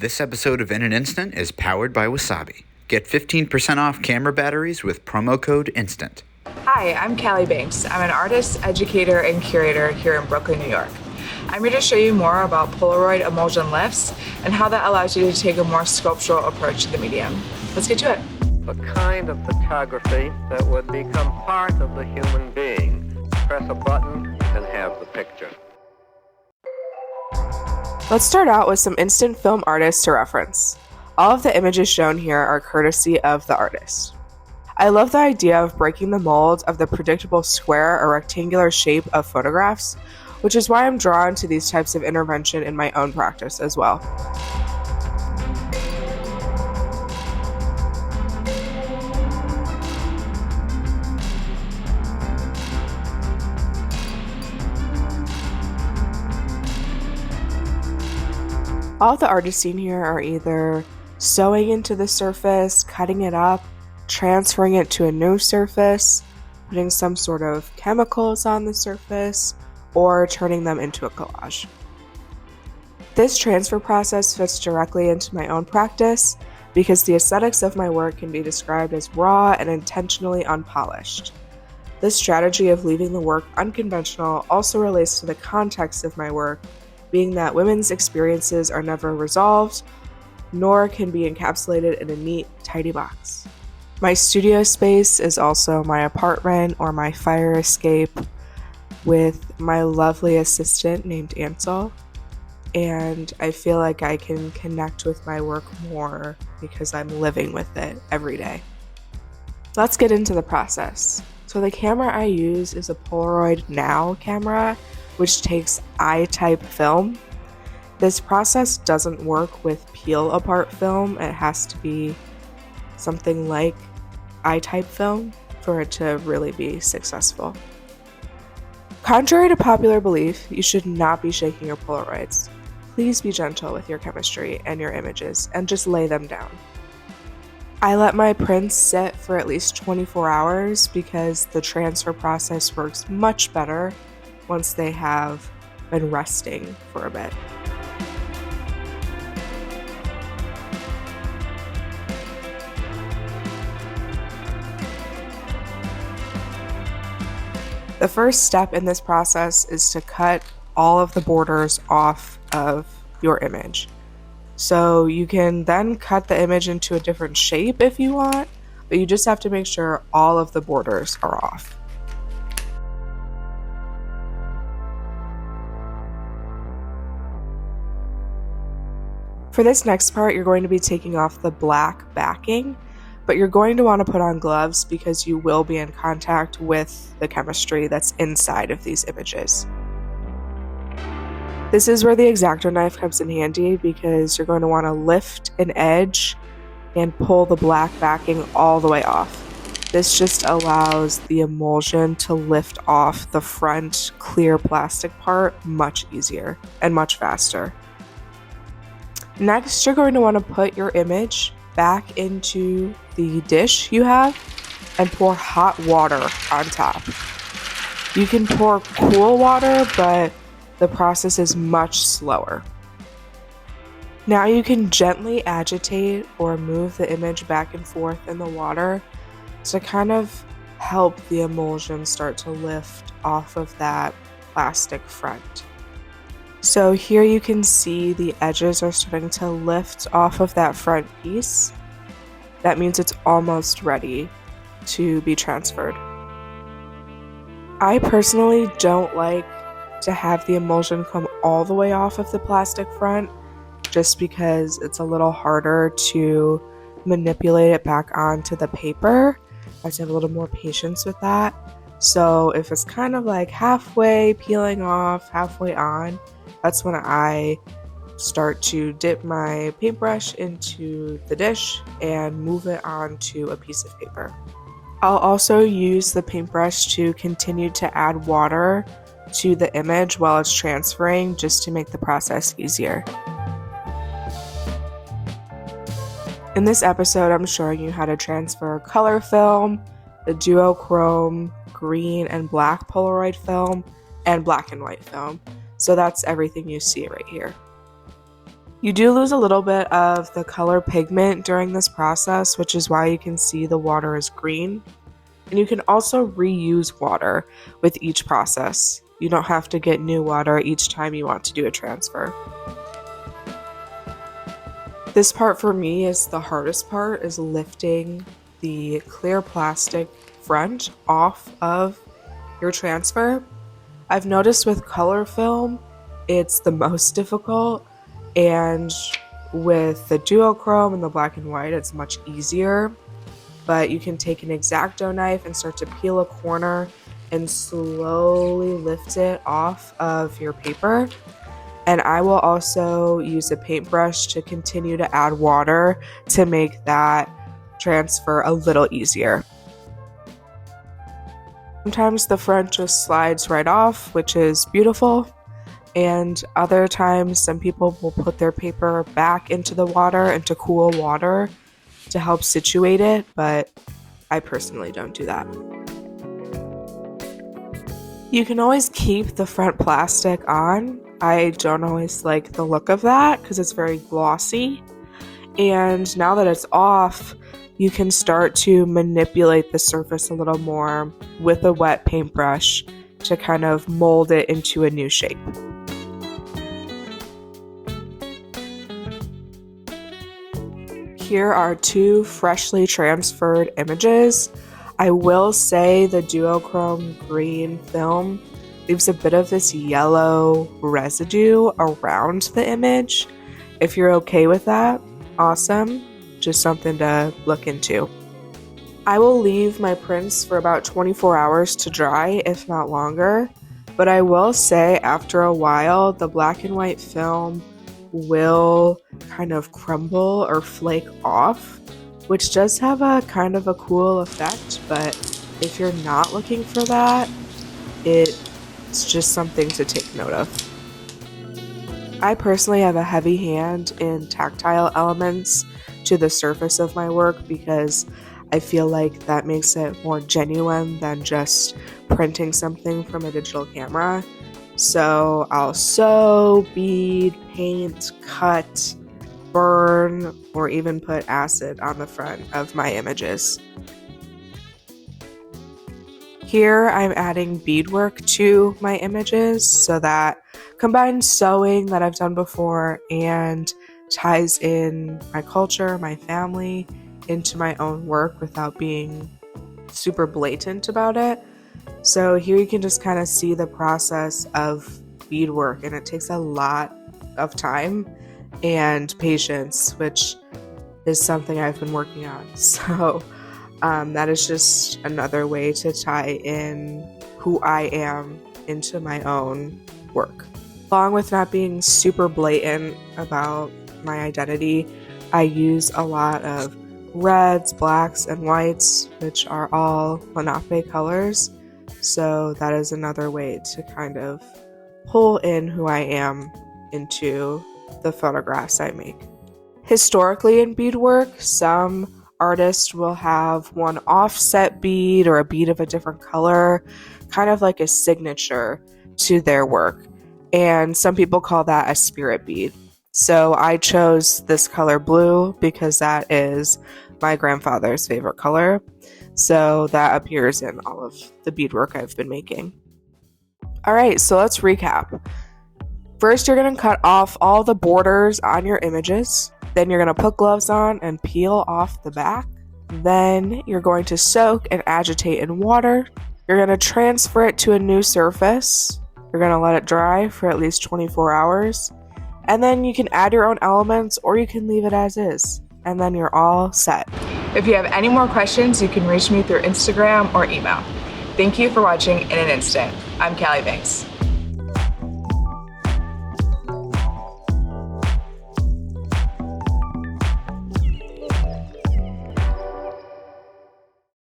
This episode of In an Instant is powered by Wasabi. Get 15% off camera batteries with promo code INSTANT. Hi, I'm Cali Banks. I'm an artist, educator, and curator here in Brooklyn, New York. I'm here to show you more about Polaroid emulsion lifts and how that allows you to take a more sculptural approach to the medium. Let's get to it. The kind of photography that would become part of the human being. Press a button and have the picture. Let's start out with some instant film artists to reference. All of the images shown here are courtesy of the artist. I love the idea of breaking the mold of the predictable square or rectangular shape of photographs, which is why I'm drawn to these types of intervention in my own practice as well. All the artists seen here are either sewing into the surface, cutting it up, transferring it to a new surface, putting some sort of chemicals on the surface, or turning them into a collage. This transfer process fits directly into my own practice because the aesthetics of my work can be described as raw and intentionally unpolished. This strategy of leaving the work unconventional also relates to the context of my work, being that women's experiences are never resolved, nor can be encapsulated in a neat, tidy box. My studio space is also my apartment or my fire escape with my lovely assistant named Ansel, and I feel like I can connect with my work more because I'm living with it every day. Let's get into the process. So the camera I use is a Polaroid Now camera, which takes I-type film. This process doesn't work with peel-apart film. It has to be something like I-type film for it to really be successful. Contrary to popular belief, you should not be shaking your Polaroids. Please be gentle with your chemistry and your images and just lay them down. I let my prints sit for at least 24 hours because the transfer process works much better once they have been resting for a bit. The first step in this process is to cut all of the borders off of your image. So you can then cut the image into a different shape if you want, but you just have to make sure all of the borders are off. For this next part, you're going to be taking off the black backing, but you're going to want to put on gloves because you will be in contact with the chemistry that's inside of these images. This is where the X-Acto knife comes in handy because you're going to want to lift an edge and pull the black backing all the way off. This just allows the emulsion to lift off the front clear plastic part much easier and much faster. Next, you're going to want to put your image back into the dish you have and pour hot water on top. You can pour cool water, but the process is much slower. Now you can gently agitate or move the image back and forth in the water to kind of help the emulsion start to lift off of that plastic front. So here you can see the edges are starting to lift off of that front piece. That means it's almost ready to be transferred. I personally don't like to have the emulsion come all the way off of the plastic front just because it's a little harder to manipulate it back onto the paper. I have to have a little more patience with that. So if it's kind of like halfway peeling off, halfway on, that's when I start to dip my paintbrush into the dish and move it onto a piece of paper. I'll also use the paintbrush to continue to add water to the image while it's transferring just to make the process easier. In this episode, I'm showing you how to transfer color film, the duochrome, green and black Polaroid film, and black and white film. So that's everything you see right here. You do lose a little bit of the color pigment during this process, which is why you can see the water is green. And you can also reuse water with each process. You don't have to get new water each time you want to do a transfer. This part for me is the hardest part, is lifting the clear plastic front off of your transfer. I've noticed with color film, it's the most difficult, and with the duochrome and the black and white, it's much easier. But you can take an X-Acto knife and start to peel a corner and slowly lift it off of your paper. And I will also use a paintbrush to continue to add water to make that transfer a little easier. Sometimes the front just slides right off, which is beautiful. And other times, some people will put their paper back into the water, into cool water, to help situate it, but I personally don't do that. You can always keep the front plastic on. I don't always like the look of that because it's very glossy. And now that it's off, you can start to manipulate the surface a little more with a wet paintbrush to kind of mold it into a new shape. Here are two freshly transferred images. I will say the duochrome green film leaves a bit of this yellow residue around the image. If you're okay with that, awesome. Just something to look into. I will leave my prints for about 24 hours to dry, if not longer. But I will say after a while, the black and white film will kind of crumble or flake off, which does have a kind of a cool effect, but if you're not looking for that, it's just something to take note of. I personally have a heavy hand in tactile elements to the surface of my work because I feel like that makes it more genuine than just printing something from a digital camera. So I'll sew, bead, paint, cut, burn, or even put acid on the front of my images. Here I'm adding beadwork to my images so that combines sewing that I've done before and ties in my culture, my family, into my own work without being super blatant about it. So here you can just kind of see the process of beadwork, and it takes a lot of time and patience, which is something I've been working on. So that is just another way to tie in who I am into my own work. Along with not being super blatant about my identity, I use a lot of reds, blacks, and whites, which are all Lenape colors. So that is another way to kind of pull in who I am into the photographs I make. Historically in beadwork, some artists will have one offset bead or a bead of a different color, kind of like a signature to their work. And some people call that a spirit bead. So I chose this color blue because that is my grandfather's favorite color. So that appears in all of the beadwork I've been making. All right, so let's recap. First, you're going to cut off all the borders on your images. Then you're going to put gloves on and peel off the back. Then you're going to soak and agitate in water. You're going to transfer it to a new surface. You're going to let it dry for at least 24 hours. And then you can add your own elements or you can leave it as is. And then you're all set. If you have any more questions, you can reach me through Instagram or email. Thank you for watching In an Instant. I'm Cali Banks.